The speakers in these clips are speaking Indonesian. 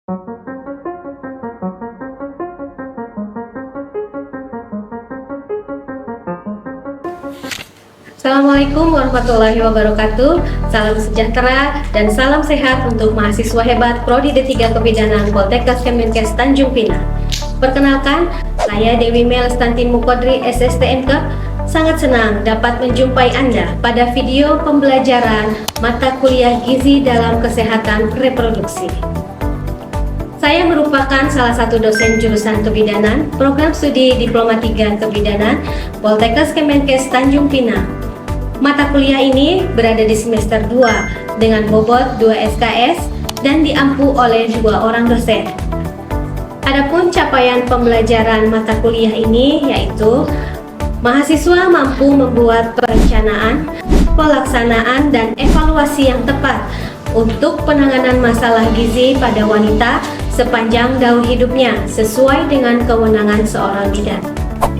Assalamualaikum warahmatullahi wabarakatuh. Salam sejahtera dan salam sehat untuk mahasiswa hebat Prodi D3 Kebidanan Poltekkes Kemenkes Tanjung Pinang. Perkenalkan, saya Dewi Melestanti Mukodri SSTMK. Sangat senang dapat menjumpai Anda pada video pembelajaran mata kuliah gizi dalam kesehatan reproduksi. Saya merupakan salah satu dosen jurusan kebidanan program studi Diploma 3 Kebidanan Poltekkes Kemenkes Tanjung Pinang. Mata kuliah ini berada di semester 2 dengan bobot 2 SKS dan diampu oleh 2 orang dosen. Adapun capaian pembelajaran mata kuliah ini yaitu mahasiswa mampu membuat perencanaan, pelaksanaan, dan evaluasi yang tepat untuk penanganan masalah gizi pada wanita sepanjang daur hidupnya sesuai dengan kewenangan seorang bidan.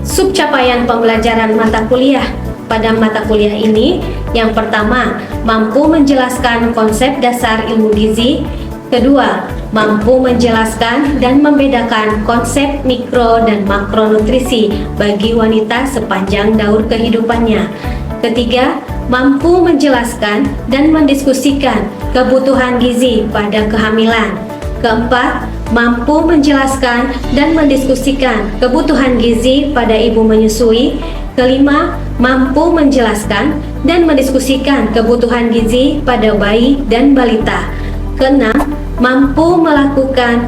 Subcapaian pembelajaran mata kuliah pada mata kuliah ini, yang pertama, mampu menjelaskan konsep dasar ilmu gizi. Kedua, mampu menjelaskan dan membedakan konsep mikro dan makronutrisi bagi wanita sepanjang daur kehidupannya. Ketiga, mampu menjelaskan dan mendiskusikan kebutuhan gizi pada kehamilan. Keempat, mampu menjelaskan dan mendiskusikan kebutuhan gizi pada ibu menyusui. Kelima, mampu menjelaskan dan mendiskusikan kebutuhan gizi pada bayi dan balita. Keenam, mampu melakukan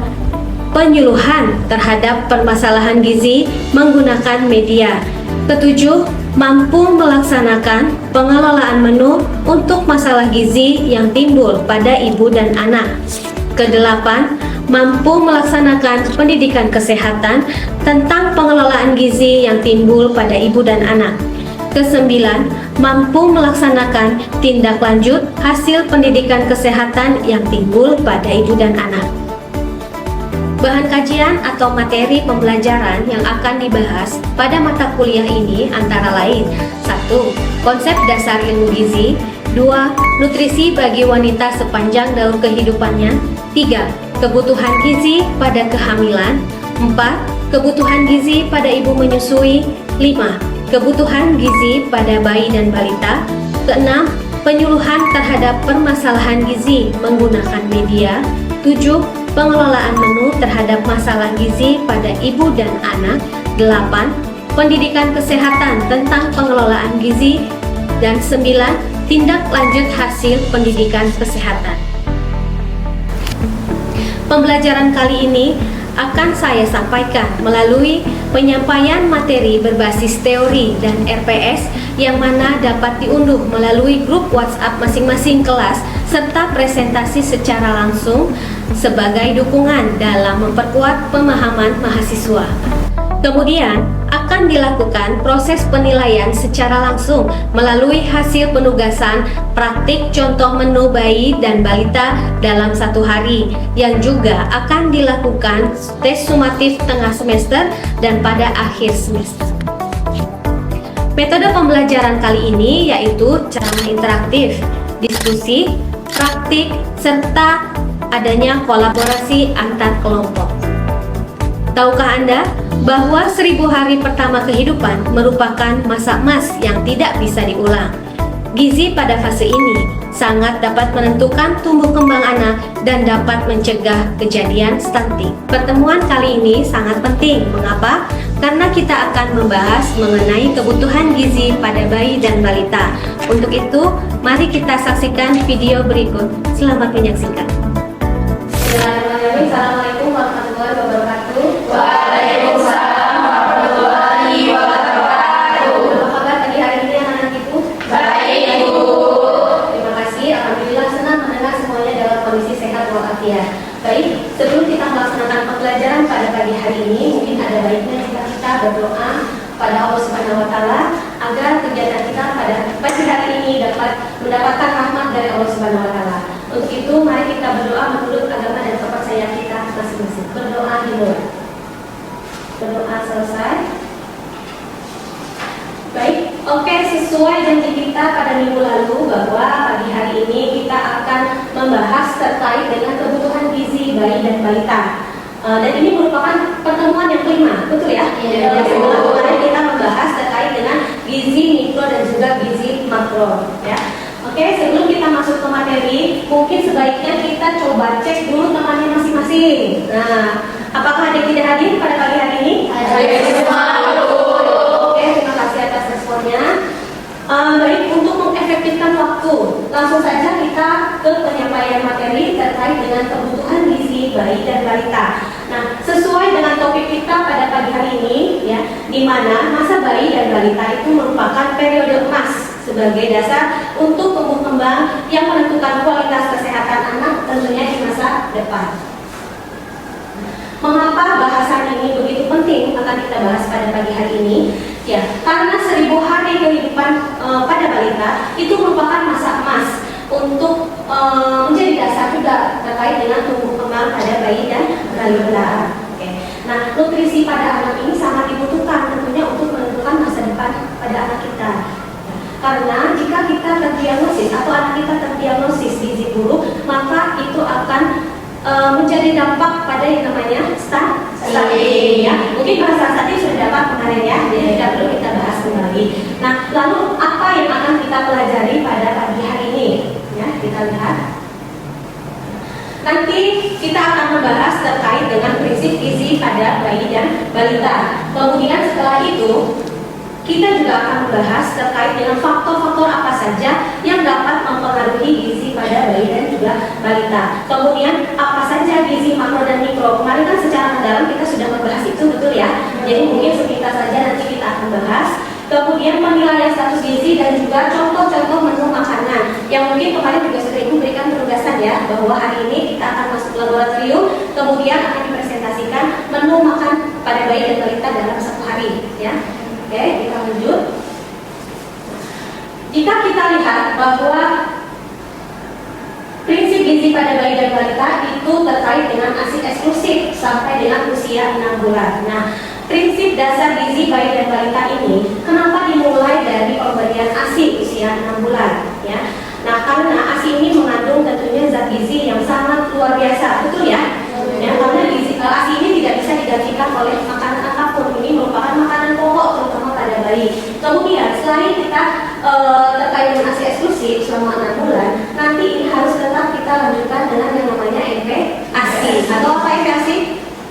penyuluhan terhadap permasalahan gizi menggunakan media. Ketujuh, mampu melaksanakan pengelolaan menu untuk masalah gizi yang timbul pada ibu dan anak. Kedelapan, mampu melaksanakan pendidikan kesehatan tentang pengelolaan gizi yang timbul pada ibu dan anak. Kesembilan, mampu melaksanakan tindak lanjut hasil pendidikan kesehatan yang timbul pada ibu dan anak. Bahan kajian atau materi pembelajaran yang akan dibahas pada mata kuliah ini antara lain: 1. Konsep dasar ilmu gizi. 2. Nutrisi bagi wanita sepanjang daur kehidupannya. 3. Kebutuhan gizi pada kehamilan. 4. Kebutuhan gizi pada ibu menyusui. 5. Kebutuhan gizi pada bayi dan balita. Keenam, penyuluhan terhadap permasalahan gizi menggunakan media. 7. Pengelolaan menu terhadap masalah gizi pada ibu dan anak. 8. Pendidikan kesehatan tentang pengelolaan gizi. Dan 9. Tindak lanjut hasil pendidikan kesehatan. Pembelajaran kali ini akan saya sampaikan melalui penyampaian materi berbasis teori dan RPS yang mana dapat diunduh melalui grup WhatsApp masing-masing kelas serta presentasi secara langsung sebagai dukungan dalam memperkuat pemahaman mahasiswa. Kemudian akan dilakukan proses penilaian secara langsung melalui hasil penugasan praktik contoh menu bayi dan balita dalam 1 hari, yang juga akan dilakukan tes sumatif tengah semester dan pada akhir semester. Metode pembelajaran kali ini yaitu ceramah interaktif, diskusi, praktik, serta adanya kolaborasi antar kelompok. Tahukah Anda bahwa 1000 hari pertama kehidupan merupakan masa emas yang tidak bisa diulang? Gizi pada fase ini sangat dapat menentukan tumbuh kembang anak dan dapat mencegah kejadian stunting. Pertemuan kali ini sangat penting. Mengapa? Karena kita akan membahas mengenai kebutuhan gizi pada bayi dan balita. Untuk itu, mari kita saksikan video berikut. Selamat menyaksikan. Assalamualaikum warahmatullahi wabarakatuh. Waalaikumsalam warahmatullahi wabarakatuh. Apa kabar pagi hari ini anak-anak Ibu? Baik, Ibu. Terima kasih. Alhamdulillah senang mendengar semuanya dalam kondisi sehat walafiat. Baik, sebelum kita melaksanakan pembelajaran pada pagi hari ini, mungkin ada baiknya kita berdoa pada Allah Subhanahu wa Ta'ala agar kegiatan kita pada pagi hari ini dapat mendapatkan rahmat dari Allah Subhanahu wa Ta'ala. Untuk itu, mari kita berdoa menurut agama dan kepercayaan kita masing-masing. Berdoa dimulai. Berdoa selesai. Baik, oke, sesuai janji kita pada minggu lalu bahwa pagi hari ini kita akan membahas terkait dengan kebutuhan gizi bayi dan balita. Dan ini merupakan pertemuan yang kelima, betul ya? Iya, Yang betul. kemarin kita membahas terkait dengan gizi mikro dan juga gizi makro, ya. Oke, sebelum kita masuk ke materi, mungkin sebaiknya kita coba cek dulu temannya masing-masing. Nah, apakah ada yang tidak hadir pada pagi hari ini? Hadir semua, Bu. Oke, terima kasih atas responnya. Baik, untuk mengefektifkan waktu, langsung saja kita ke penyampaian materi terkait dengan kebutuhan gizi bayi dan balita. Nah, sesuai dengan topik kita pada pagi hari ini, ya, di mana masa bayi dan balita itu merupakan periode emas sebagai dasar untuk tumbuh kembang yang menentukan kualitas kesehatan anak tentunya di masa depan. Mengapa bahasan ini begitu penting akan kita bahas pada pagi hari ini? Ya, karena 1000 hari kehidupan pada balita itu merupakan masa emas untuk menjadi dasar juga terkait dengan tumbuh kembang pada bayi dan balita. Oke. Nah, nutrisi pada anak ini sangat dibutuhkan tentunya untuk menentukan masa depan pada anak kita. Karena jika kita terdiagnosis atau anak kita terdiagnosis gizi buruk, maka itu akan menjadi dampak pada yang namanya stunting, ya. Mungkin bahasa tadi sudah dapat kemarin ya, jadi tidak perlu kita bahas kembali. Nah, lalu apa yang akan kita pelajari pada pagi hari ini? Ya, kita lihat. Nanti kita akan membahas terkait dengan prinsip gizi pada bayi dan balita. Kemudian setelah itu kita juga akan membahas terkait dengan faktor-faktor apa saja yang dapat mempengaruhi gizi pada bayi dan juga balita. Kemudian apa saja gizi makro dan mikro. Kemarin kan secara mendalam kita sudah membahas itu, betul ya? Jadi mungkin sepintas saja nanti kita akan bahas. Kemudian penilaian status gizi dan juga contoh-contoh menu makanan yang mungkin kemarin juga sudah Ibu berikan penugasan ya, bahwa hari ini kita akan masuk laboratorium, kemudian akan dipresentasikan menu makan pada bayi dan balita dalam satu hari, ya. Oke, kita lanjut. Jika kita lihat bahwa prinsip gizi pada bayi dan balita itu terkait dengan ASI eksklusif sampai dengan usia 6 bulan. Nah, prinsip dasar gizi bayi dan balita ini kenapa dimulai dari pemberian ASI usia 6 bulan, ya? Nah, karena ASI ini mengandung tentunya zat gizi yang sangat luar biasa, betul ya? Ya, karena ASI ini tidak bisa digantikan oleh makanan apapun. Ini merupakan makanan pokok terutama pada bayi. Kemudian selain kita terkait dengan ASI eksklusif selama 6 bulan, nanti ini harus tetap kita lanjutkan dengan yang namanya MPASI. Atau apa MPASI?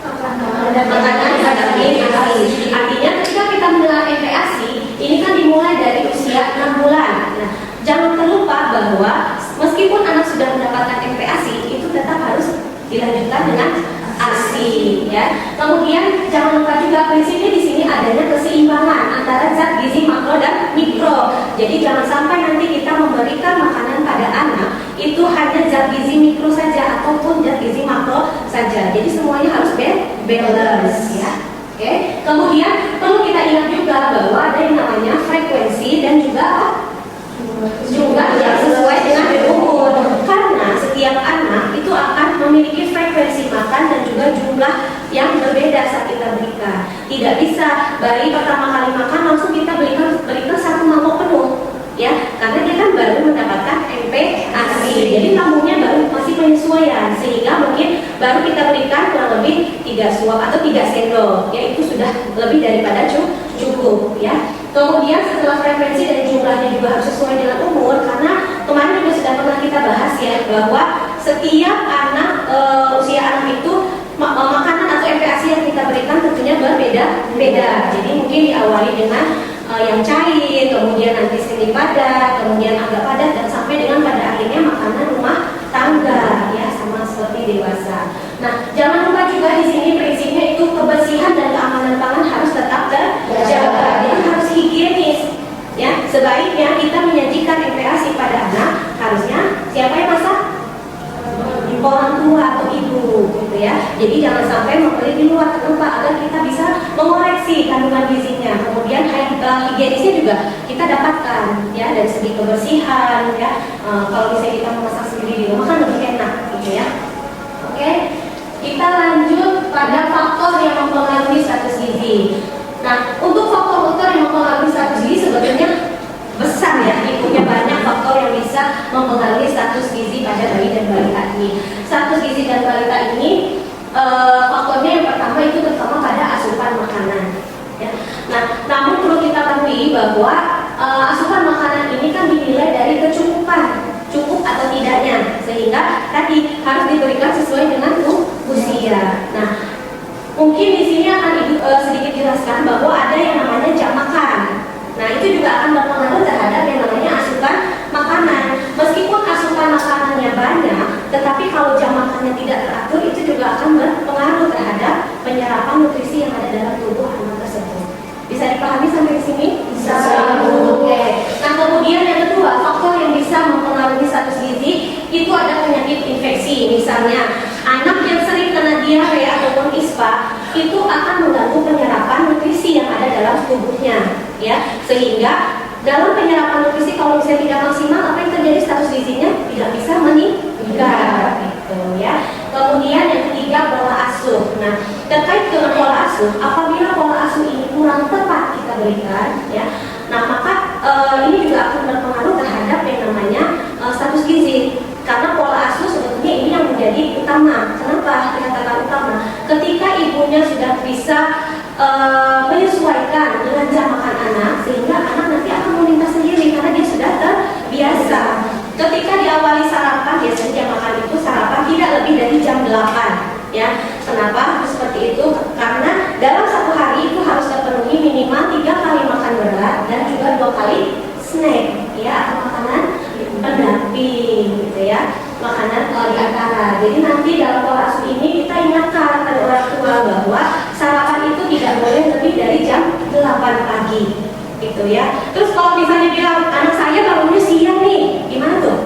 Makanan pendamping ASI. Artinya ketika kita mengenal MPASI, ini kan dimulai dari usia 6 bulan. Nah, jangan terlupa bahwa meskipun anak sudah mendapatkan MPASI, itu tetap harus dilanjutkan dengan ASI, ya. Kemudian jangan lupa juga prinsipnya di sini adanya keseimbangan antara zat gizi makro dan mikro. Jadi jangan sampai nanti kita memberikan makanan pada anak itu hanya zat gizi mikro saja ataupun zat gizi makro saja. Jadi semuanya harus balance, ya. Oke. Kemudian perlu kita ingat juga bahwa ada yang namanya frekuensi dan juga jumlah yang sesuai dengan umur. Karena setiap anak itu akan memiliki frekuensi makan dan juga jumlah yang berbeda saat kita berikan. Tidak bisa bayi pertama kali makan langsung kita berikan 1 mangkok penuh, ya, karena dia kan baru mendapatkan MPASI. Jadi lambungnya baru masih penyesuaian, sehingga mungkin baru kita berikan kurang lebih 3 suap atau 3 sendok, ya, itu sudah lebih daripada cukup, ya. Kemudian setelah frekuensi dan jumlahnya juga harus sesuai dengan umur, karena kemarin juga sudah pernah kita bahas ya, bahwa setiap anak usia anak itu makanan atau MPASI yang kita berikan tentunya berbeda-beda. Jadi mungkin diawali dengan yang cair, kemudian nanti semi padat, kemudian agak padat, dan sampai dengan pada akhirnya makanan rumah tangga, ya, sama seperti dewasa. Nah, jangan lupa juga di sini prinsipnya itu kebersihan dan keamanan pangan harus tetap terjaga. Jadi harus higienis, ya. Sebaiknya kita menyajikan MPASI pada anak, harusnya siapa yang masak? Orang tua atau ibu, gitu ya. Jadi jangan sampai membeli di luar, kenapa? Agar kita bisa mengoreksi kandungan gizinya. Kemudian higienisnya juga kita dapatkan, ya, dari segi kebersihan, ya. Kalau misalnya kita memasak sendiri di rumah kan lebih enak, gitu ya. Oke, kita lanjut pada faktor yang mempengaruhi status gizi. Nah, untuk faktor-faktor yang mempengaruhi status gizi sebetulnya besar ya, punya banyak faktor yang bisa mempengaruhi status gizi gizi pada bayi dan balita ini. Status gizi dan balita ini faktornya yang pertama itu terutama pada asupan makanan. Ya. Nah, namun perlu kita ketahui bahwa asupan makanan ini kan dinilai dari kecukupan, cukup atau tidaknya, sehingga tadi harus diberikan sesuai dengan usia. Nah, mungkin di sini akan Ibu sedikit jelaskan bahwa ada yang namanya jam makan. Nah, itu juga akan berpengaruh terhadap yang namanya asupan makanan. Meskipun asupan makanannya banyak, tetapi kalau jam makannya tidak teratur, itu juga akan berpengaruh terhadap penyerapan nutrisi yang ada dalam tubuh anak tersebut. Bisa dipahami sampai di sini? Bisa. Oke. Nah, kemudian yang kedua, faktor yang bisa mempengaruhi status gizi itu ada penyakit infeksi. Misalnya, anak yang sering kena diare ataupun ispa itu akan mengganggu penyerapan nutrisi yang ada dalam tubuhnya, ya. Sehingga dalam penyerapan nutrisi kalau misalnya tidak maksimal, apa yang terjadi, status gizinya tidak bisa meningkat, gitu ya. Kemudian yang ketiga, pola asuh. Nah, terkait dengan pola asuh, apabila pola asuh ini kurang tepat kita berikan, ya, nah maka ini juga akan berpengaruh terhadap yang namanya status gizi. Karena pola asuh sebetulnya ini yang menjadi utama. Kenapa dikatakan utama? Ketika ibunya sudah bisa menyesuaikan dengan jam makan anak, sehingga anak nanti akan meminta sendiri karena dia sudah terbiasa. Ketika diawali sarapan, biasanya jam makan itu sarapan tidak lebih dari jam 8, ya. Kenapa seperti itu? Karena dalam satu hari itu harus terpenuhi minimal 3 kali makan berat dan juga 2 kali snack, ya, atau makanan pendamping, gitu ya, makanan di antara. Jadi nanti dalam pola asuh ini kita ingatkan pada orang tua bahwa sarapan itu tidak boleh lebih dari jam 8 pagi, gitu ya. Terus kalau misalnya bilang anak saya bangunnya siang nih, gimana tuh?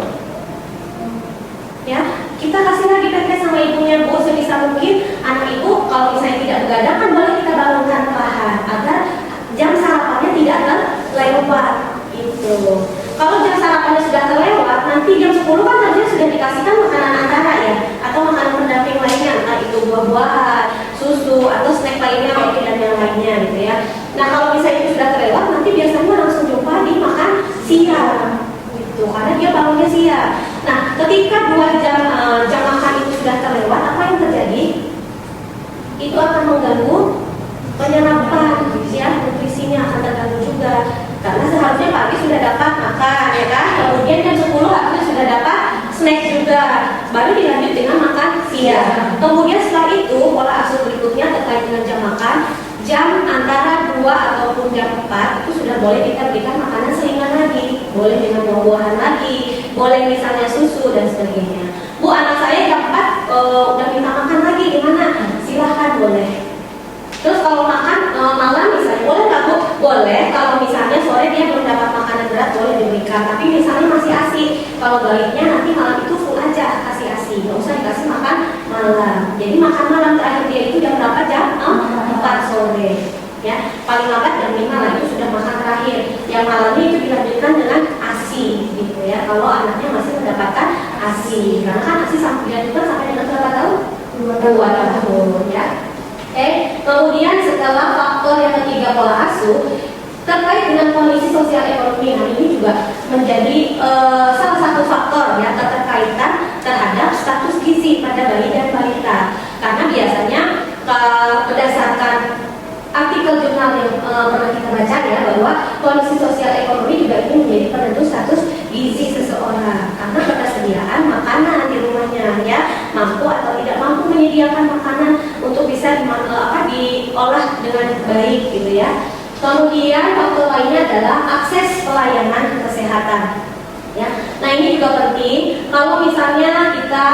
Ya, kita kasih lagi pepes sama ibunya, Bu, sebisa mungkin anak ibu kalau misalnya tidak begadang kan boleh kita bangunkan perlahan agar jam sarapannya tidak terlewat, gitu. Kalau jam sarapannya sudah terlewat, nanti jam 10 kan harusnya sudah dikasihkan makanan antara, ya, atau makanan pendamping lainnya, entah itu buah-buahan, susu, atau snack lainnya, roti dan yang lainnya, gitu ya. Nah, kalau misalnya itu sudah terlewat, nanti biasanya langsung jumpa di makan siang, gitu, karena dia bangunnya siang. Nah, ketika 2 jam makan itu sudah terlewat, apa yang terjadi? Itu akan mengganggu penyerapan, ya, nutrisinya akan terganggu juga. Karena seharusnya pagi sudah dapat makan, ya kan? Kemudian jam 10 harusnya sudah dapat snack juga. Baru dilanjut dengan makan siang. Kemudian setelah itu pola asuh berikutnya terkait dengan jam makan, jam antara 2 ataupun jam 4 itu sudah boleh kita berikan makanan selingan lagi. Boleh dengan buah-buahan lagi, boleh misalnya susu dan sebagainya. Bu, anak saya jam 4 udah minta makan lagi, gimana? Silahkan, boleh. Terus kalau makan malam misalnya, boleh nggak, Bu? Boleh. Kalau misalnya sore dia belum dapat makanan berat, boleh diberikan. Tapi misalnya masih ASI, kalau baliknya nanti malam itu full aja kasih ASI, nggak usah dikasih makan malam. Jadi makan malam terakhir dia itu jam berapa? Jam 4 sore. Ya, paling lambat jam 5 lah itu sudah makan terakhir. Yang malamnya itu dilanjutkan dengan ASI, gitu ya. Kalau anaknya masih mendapatkan ASI, karena kan ASI dilanjutkan sampai dengan berapa tahun? 2 tahun, ya. Kemudian setelah faktor yang ketiga pola asuh, terkait dengan kondisi sosial ekonomi, nah ini juga menjadi salah satu faktor ya keterkaitan terhadap status gizi pada bayi dan balita. Karena biasanya berdasarkan artikel jurnal yang pernah kita baca ya, bahwa kondisi sosial ekonomi juga ini menjadi penentu status gizi seseorang. Karena ketersediaan makanan di rumahnya, ya, mampu atau tidak mampu menyediakan makanan untuk bisa diolah dengan baik, gitu ya. Kemudian faktor lainnya adalah akses pelayanan kesehatan. Ya, nah ini juga penting. Kalau misalnya kita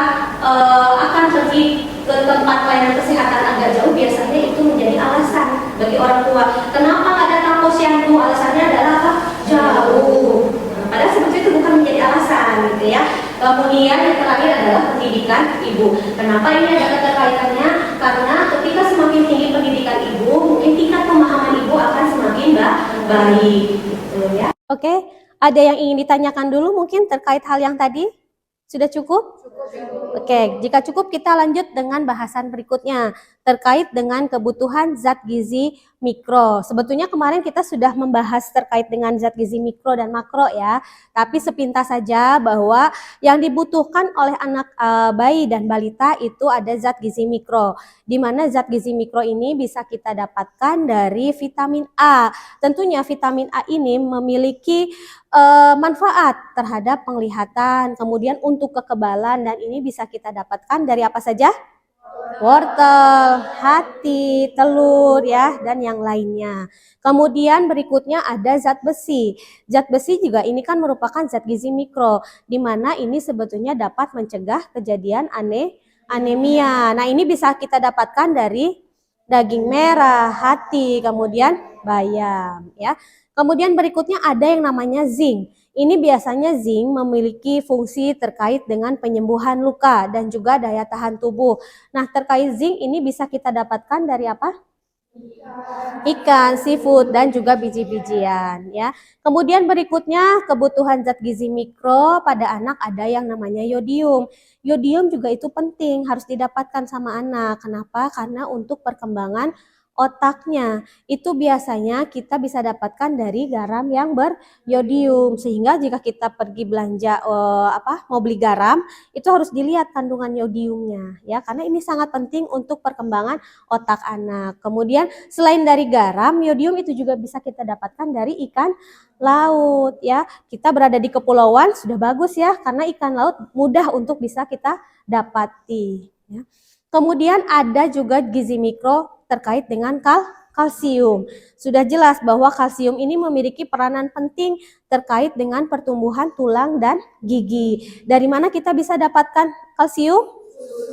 akan pergi ke tempat pelayanan kesehatan agak jauh, biasanya itu menjadi alasan bagi orang tua. Kenapa nggak datang posyandu? Alasannya adalah apa? Jauh. Nah, padahal sebetulnya itu bukan menjadi alasan, gitu ya. Kemudian yang terakhir adalah pendidikan ibu. Kenapa ini ada keterkaitannya? Karena ketika semakin tinggi pendidikan ibu, mungkin tingkat pemahaman ibu akan semakin baik, gitu ya. Oke, ada yang ingin ditanyakan dulu mungkin terkait hal yang tadi? Sudah cukup? Oke, jika cukup kita lanjut dengan bahasan berikutnya terkait dengan kebutuhan zat gizi mikro. Sebetulnya kemarin kita sudah membahas terkait dengan zat gizi mikro dan makro ya, tapi sepintas saja bahwa yang dibutuhkan oleh anak bayi dan balita itu ada zat gizi mikro, di mana zat gizi mikro ini bisa kita dapatkan dari vitamin A. Tentunya vitamin A ini memiliki manfaat terhadap penglihatan, kemudian untuk kekebalan, dan ini bisa kita dapatkan dari apa saja? Wortel, hati, telur ya, dan yang lainnya. Kemudian berikutnya ada zat besi. Zat besi juga ini kan merupakan zat gizi mikro, di mana ini sebetulnya dapat mencegah kejadian anemia. Nah, ini bisa kita dapatkan dari daging merah, hati, kemudian bayam ya. Kemudian berikutnya ada yang namanya zinc. Ini biasanya zinc memiliki fungsi terkait dengan penyembuhan luka dan juga daya tahan tubuh. Nah, terkait zinc ini bisa kita dapatkan dari apa? Ikan, seafood, dan juga biji-bijian ya. Kemudian berikutnya kebutuhan zat gizi mikro pada anak ada yang namanya yodium. Yodium juga itu penting, harus didapatkan sama anak. Kenapa? Karena untuk perkembangan otaknya itu biasanya kita bisa dapatkan dari garam yang beryodium, sehingga jika kita pergi belanja mau beli garam itu harus dilihat kandungan yodiumnya ya, karena ini sangat penting untuk perkembangan otak anak. Kemudian selain dari garam, yodium itu juga bisa kita dapatkan dari ikan laut ya. Kita berada di kepulauan sudah bagus ya, karena ikan laut mudah untuk bisa kita dapati ya. Kemudian ada juga gizi mikro terkait dengan kalsium. Sudah jelas bahwa kalsium ini memiliki peranan penting terkait dengan pertumbuhan tulang dan gigi. Dari mana kita bisa dapatkan kalsium?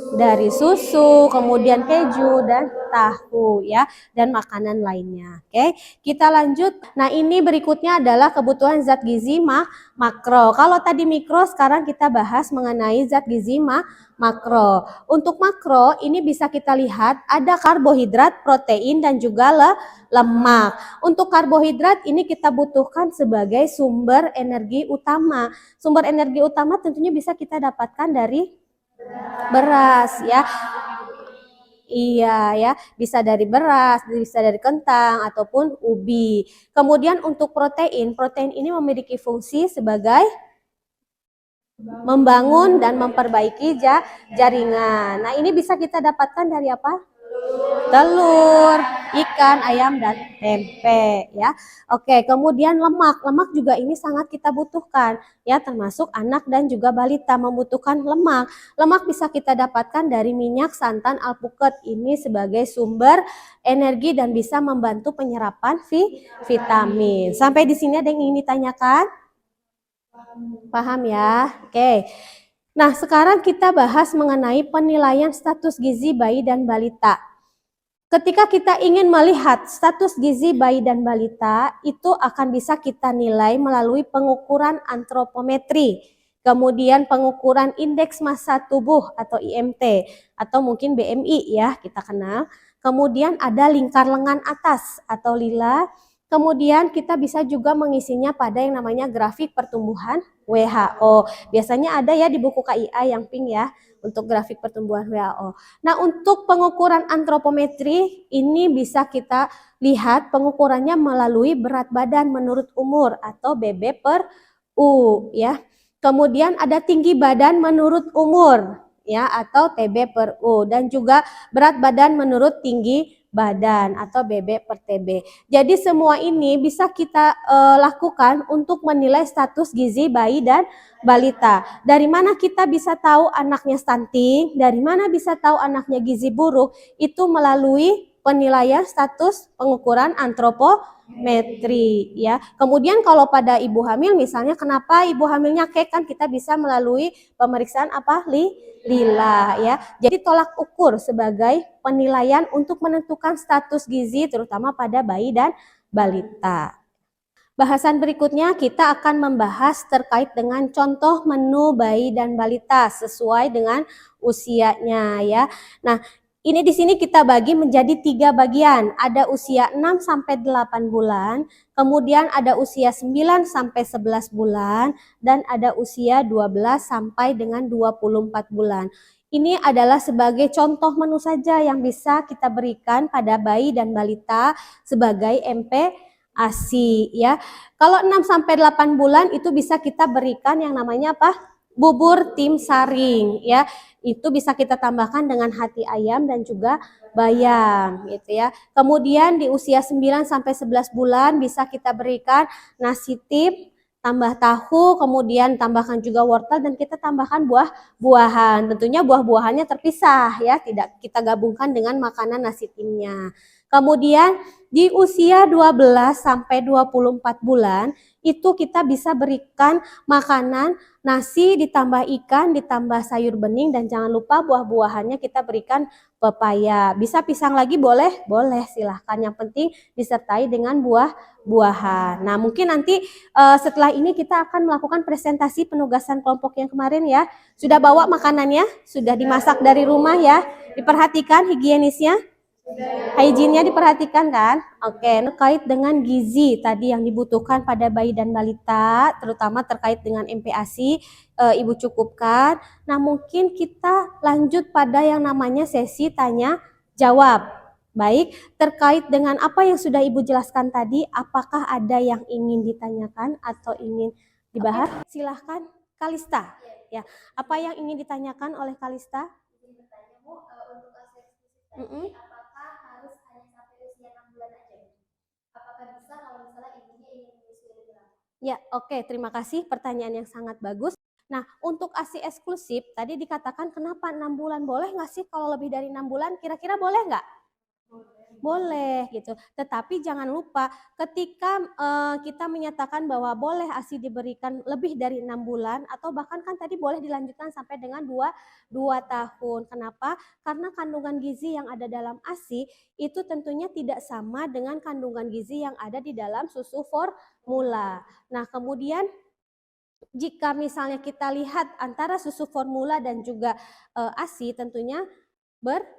Dari susu, kemudian keju dan tahu ya, dan makanan lainnya. Oke, kita lanjut. Nah, ini berikutnya adalah kebutuhan zat gizi makro. Kalau tadi mikro, sekarang kita bahas mengenai zat gizi makro. Untuk makro ini bisa kita lihat ada karbohidrat, protein, dan juga lemak. Untuk karbohidrat ini kita butuhkan sebagai sumber energi utama. Sumber energi utama tentunya bisa kita dapatkan dari beras ya. Iya ya, bisa dari beras, bisa dari kentang ataupun ubi. Kemudian untuk protein, protein ini memiliki fungsi sebagai membangun dan memperbaiki jaringan. Nah, ini bisa kita dapatkan dari apa? Telur, ikan, ayam, dan tempe ya. Oke, kemudian lemak. Lemak juga ini sangat kita butuhkan ya, termasuk anak dan juga balita membutuhkan lemak. Lemak bisa kita dapatkan dari minyak, santan, alpukat. Ini sebagai sumber energi dan bisa membantu penyerapan vitamin. Sampai di sini ada yang ingin ditanyakan? Paham ya? Oke. Nah, sekarang kita bahas mengenai penilaian status gizi bayi dan balita. Ketika kita ingin melihat status gizi bayi dan balita, itu akan bisa kita nilai melalui pengukuran antropometri, kemudian pengukuran indeks massa tubuh atau IMT, atau mungkin BMI ya kita kenal. Kemudian ada lingkar lengan atas atau lila. Kemudian kita bisa juga mengisinya pada yang namanya grafik pertumbuhan WHO. Biasanya ada ya di buku KIA yang pink ya, untuk grafik pertumbuhan WHO. Nah, untuk pengukuran antropometri ini bisa kita lihat pengukurannya melalui berat badan menurut umur atau BB per U ya. Kemudian ada tinggi badan menurut umur ya atau TB per U, dan juga berat badan menurut tinggi badan atau BB per TB. Jadi semua ini bisa kita lakukan untuk menilai status gizi bayi dan balita. Dari mana kita bisa tahu anaknya stunting, dari mana bisa tahu anaknya gizi buruk, itu melalui penilaian status pengukuran antropometri ya. Kemudian kalau pada ibu hamil misalnya, kenapa ibu hamilnya kek, kan kita bisa melalui pemeriksaan apa? Lila ya. Jadi tolak ukur sebagai penilaian untuk menentukan status gizi terutama pada bayi dan balita. Bahasan berikutnya kita akan membahas terkait dengan contoh menu bayi dan balita sesuai dengan usianya ya. Nah, Ini di sini kita bagi menjadi 3 bagian. Ada usia 6 sampai 8 bulan, kemudian ada usia 9 sampai 11 bulan, dan ada usia 12 sampai dengan 24 bulan. Ini adalah sebagai contoh menu saja yang bisa kita berikan pada bayi dan balita sebagai MPASI ya. Kalau 6 sampai 8 bulan itu bisa kita berikan yang namanya apa? Bubur tim saring ya. Itu bisa kita tambahkan dengan hati ayam dan juga bayam gitu ya. Kemudian di usia 9 sampai 11 bulan bisa kita berikan nasi tim tambah tahu, kemudian tambahkan juga wortel dan kita tambahkan buah-buahan. Tentunya buah-buahannya terpisah ya, tidak kita gabungkan dengan makanan nasi timnya. Kemudian di usia 12 sampai 24 bulan itu kita bisa berikan makanan nasi ditambah ikan ditambah sayur bening dan jangan lupa buah-buahannya kita berikan pepaya. Bisa pisang lagi boleh? Boleh, silahkan. Yang penting disertai dengan buah-buahan. Nah, mungkin nanti setelah ini kita akan melakukan presentasi penugasan kelompok yang kemarin ya. Sudah bawa makanannya? Sudah dimasak dari rumah ya? Diperhatikan higienisnya? Hygiene-nya diperhatikan kan? Oke, terkait dengan gizi tadi yang dibutuhkan pada bayi dan balita, terutama terkait dengan MPASI, Ibu cukupkan. Nah, mungkin kita lanjut pada yang namanya sesi tanya jawab. Baik, terkait dengan apa yang sudah Ibu jelaskan tadi, apakah ada yang ingin ditanyakan atau ingin dibahas? Silahkan, Kalista. Ya, apa yang ingin ditanyakan oleh Kalista? Ya, oke. Terima kasih. Pertanyaan yang sangat bagus. Nah, untuk ASI eksklusif, tadi dikatakan kenapa 6 bulan? Boleh nggak sih kalau lebih dari 6 bulan? Kira-kira boleh nggak? Boleh gitu. Tetapi jangan lupa ketika kita menyatakan bahwa boleh ASI diberikan lebih dari 6 bulan atau bahkan kan tadi boleh dilanjutkan sampai dengan 2 tahun. Kenapa? Karena kandungan gizi yang ada dalam ASI itu tentunya tidak sama dengan kandungan gizi yang ada di dalam susu formula. Nah, kemudian jika misalnya kita lihat antara susu formula dan juga ASI tentunya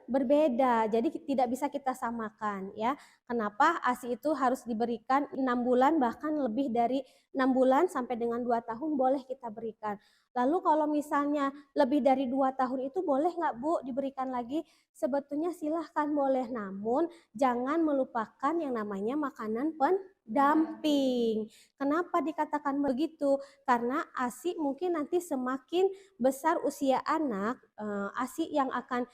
berbeda, jadi tidak bisa kita samakan ya. Kenapa ASI itu harus diberikan 6 bulan bahkan lebih dari 6 bulan sampai dengan 2 tahun boleh kita berikan. Lalu kalau misalnya lebih dari 2 tahun itu boleh nggak Bu diberikan lagi? Sebetulnya silahkan boleh, namun jangan melupakan yang namanya makanan pendamping. Kenapa dikatakan begitu? Karena ASI mungkin nanti semakin besar usia anak, ASI yang akan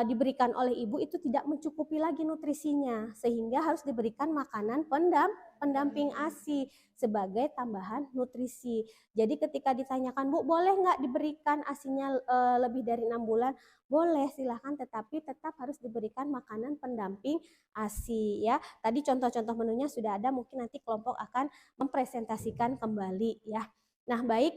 diberikan oleh ibu itu tidak mencukupi lagi nutrisinya sehingga harus diberikan makanan pendamping ASI sebagai tambahan nutrisi. Jadi ketika ditanyakan Bu boleh nggak diberikan ASInya lebih dari 6 bulan? Boleh, silahkan, tetapi tetap harus diberikan makanan pendamping ASI ya. Tadi contoh-contoh menunya sudah ada, mungkin nanti kelompok akan mempresentasikan kembali ya. Nah, baik.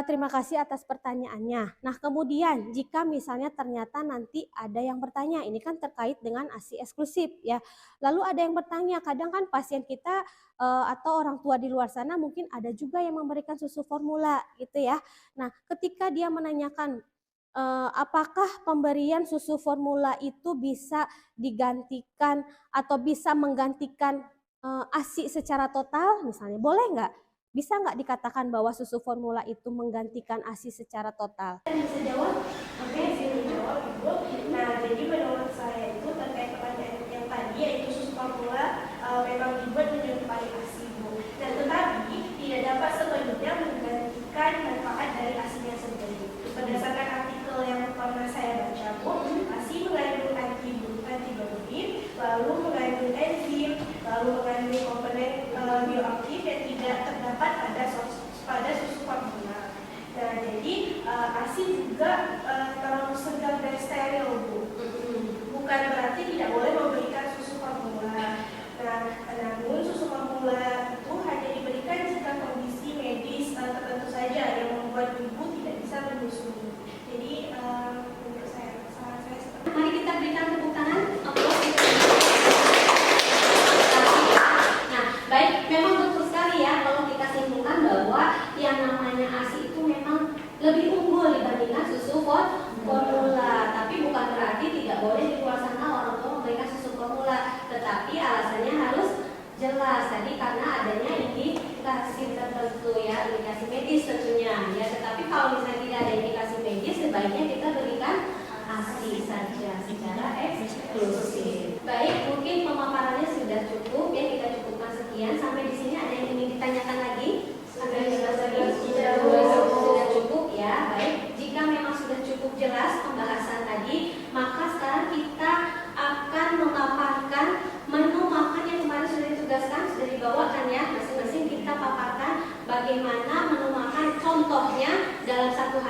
Terima kasih atas pertanyaannya. Nah, kemudian jika misalnya ternyata nanti ada yang bertanya, ini kan terkait dengan ASI eksklusif ya. Lalu ada yang bertanya, kadang kan pasien kita atau orang tua di luar sana mungkin ada juga yang memberikan susu formula gitu ya. Nah, ketika dia menanyakan apakah pemberian susu formula itu bisa digantikan atau bisa menggantikan ASI secara total misalnya, boleh nggak? Bisa nggak dikatakan bahwa susu formula itu menggantikan ASI secara total? Bisa jawab? Oke, saya jawab Ibu. Nah, jadi menurut saya itu terkait pertanyaan yang tadi yaitu susu formula memang dibuat menyerupai ASI Bu. Dan tetapi tidak dapat sepenuhnya menggantikan manfaat dari ASInya sendiri. Berdasarkan artikel yang pernah saya baca Bu, ASI mengandung antibiotik, lalu mengandung enzim, lalu mengandung komponen bioaktif yang tidak terdapat pada susu formula. Nah, jadi ASI juga terlalu segar dan steril Bu. Bukan berarti tidak boleh memberikan susu formula. Nah, namun susu formula itu hanya diberikan jika kondisi medis tertentu saja yang membuat ibu tidak bisa menyusui. Jadi menurut saya, saran saya seperti itu. Mari kita berikan tepuk tangan. Nah, baik, memang betul sekali ya kalau kita simpulkan bahwa yang namanya ASI itu memang lebih unggul dibandingkan susu formula.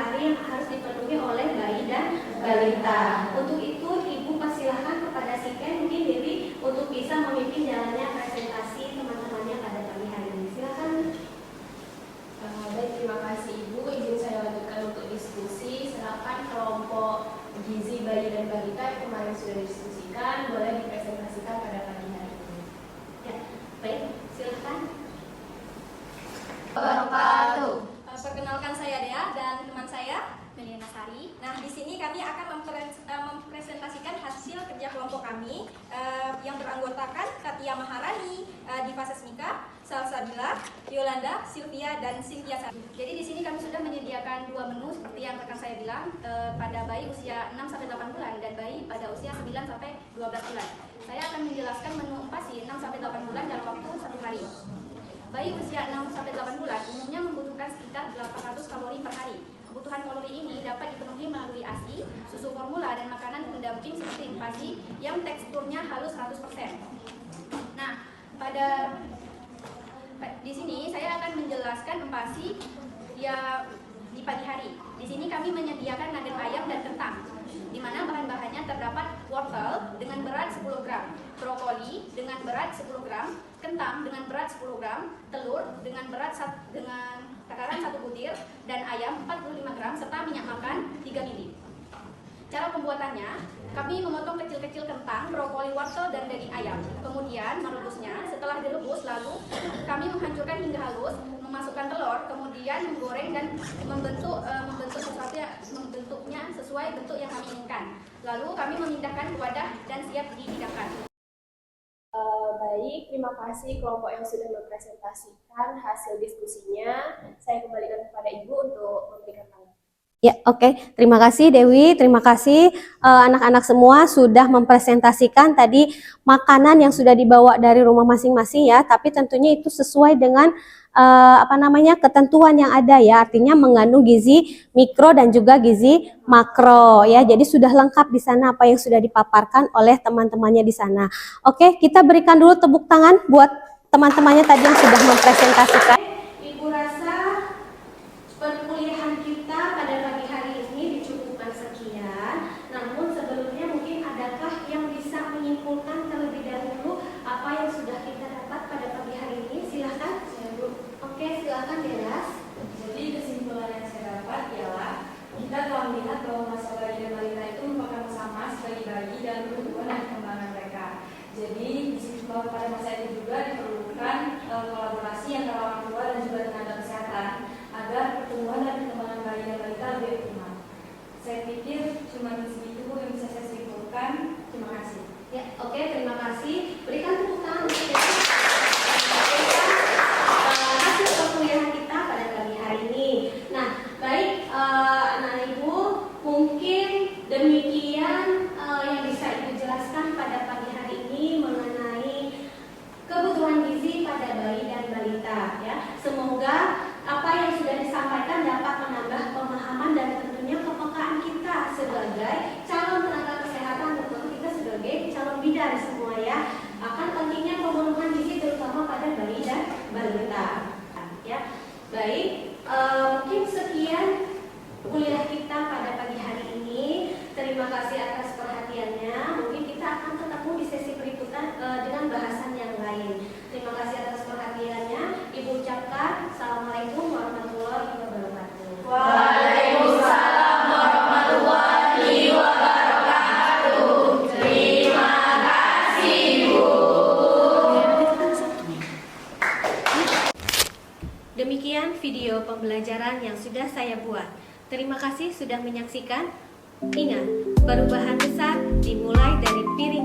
hari yang harus dipenuhi oleh bayi dan balita. Untuk itu, Ibu persilahkan kepada si Ken, mungkin Dewi, untuk bisa memimpin jalannya presentasi teman-temannya pada pagi hari ini. Silakan. Baik, terima kasih Ibu. Izin saya lanjutkan untuk diskusi. Silakan kelompok gizi bayi dan balita yang kemarin sudah didiskusikan boleh dipresentasikan pada pagi hari ini. Ya, baik, silakan. Wabarakatuh. Perkenalkan saya Dea dan teman saya Melina Sari. Nah, di sini kami akan mempresentasikan hasil kerja kelompok kami yang beranggotakan Katia Maharani, Diva Sesmika, Salsabila, Yolanda, Sylvia, dan Cynthia Sari. Jadi di sini kami sudah menyediakan 2 menu seperti yang rekan saya bilang pada bayi usia 6-8 bulan dan bayi pada usia 9-12 bulan. Saya akan menjelaskan menu empasi 6-8 bulan dalam waktu 1 hari. Bayi usia 6-8 bulan umumnya membutuhkan sekitar 800 kalori per hari. Kebutuhan kalori ini dapat dipenuhi melalui ASI, susu formula, dan makanan pendamping seperti empasi yang teksturnya halus 100%. Nah, di sini saya akan menjelaskan empasi ya di pagi hari. Di sini kami menyediakan nugget ayam dan kentang, di mana bahan-bahannya terdapat wortel dengan berat 10 gram, brokoli dengan berat 10 gram, kentang dengan berat 10 gram, telur dengan berat dengan takaran 1 butir, dan ayam 45 gram, serta minyak makan 3 ml. Cara pembuatannya, kami memotong kecil-kecil kentang, brokoli, wortel, dan daging ayam. Kemudian merebusnya. Setelah direbus, lalu kami menghancurkan hingga halus, memasukkan telur, kemudian menggoreng dan membentuk membentuknya sesuai bentuk yang kami inginkan. Lalu kami memindahkan ke wadah dan siap dihidangkan. Baik, terima kasih kelompok yang sudah mempresentasikan hasil diskusinya. Saya kembalikan kepada Ibu untuk memberikan tanggapan. Ya, oke. Terima kasih Dewi, terima kasih anak-anak semua sudah mempresentasikan tadi makanan yang sudah dibawa dari rumah masing-masing ya, tapi tentunya itu sesuai dengan ketentuan yang ada ya, artinya mengandung gizi mikro dan juga gizi makro ya. Jadi sudah lengkap di sana apa yang sudah dipaparkan oleh teman-temannya di sana. Oke, kita berikan dulu tepuk tangan buat teman-temannya tadi yang sudah mempresentasikan. Ibu rasa perkuliahan kita pada pagi hari ini dicukupkan sekian. Namun sebelumnya mungkin adakah yang bisa menyimpulkan terlebih dahulu apa yang sudah kita dapat pada pagi hari ini? Silahkan. Oke, silakan Deras. Jadi kesimpulan yang saya dapat ialah kita telah melihat bahwa masa bayi dan balita itu merupakan masa emas bagi bayi dalam pertumbuhan dan perkembangan mereka. Jadi pada masa itu juga diperlukan kolaborasi antara orang tua dan juga tenaga kesehatan agar pertumbuhan dan perkembangan bayi dan balita lebih optimal. Saya pikir cuma segitu yang bisa saya simpulkan. Terima kasih. Ya, oke, terima kasih. Berikan tepuk tangan untuk kita. Hasil perkuliahan kita pada pagi hari ini. Nah, baik anak ibu, mungkin demikian yang bisa ibu jelaskan pada pagi hari ini mengenai kebutuhan gizi pada bayi dan balita ya. Semoga apa yang sudah disampaikan dapat menambah pemahaman dan tentunya kepekaan kita sebagai calon tenaga kesehatan maupun kita sebagai calon bidan semua ya, akan pentingnya pemenuhan gizi terutama pada bayi dan balita ya. Baik, mungkin sekian kuliah kita pada pagi hari ini. Terima kasih atas perhatiannya. Mungkin kita akan ketemu di sesi berikutnya dengan bahasan yang lain. Terima kasih atas perhatiannya. Ibu ucapkan Assalamualaikum warahmatullahi wabarakatuh. Waalaikumsalam warahmatullahi wabarakatuh. Terima kasih, Bu. Demikian video pembelajaran yang sudah saya buat. Terima kasih sudah menyaksikan. Ingat, perubahan besar dimulai dari piring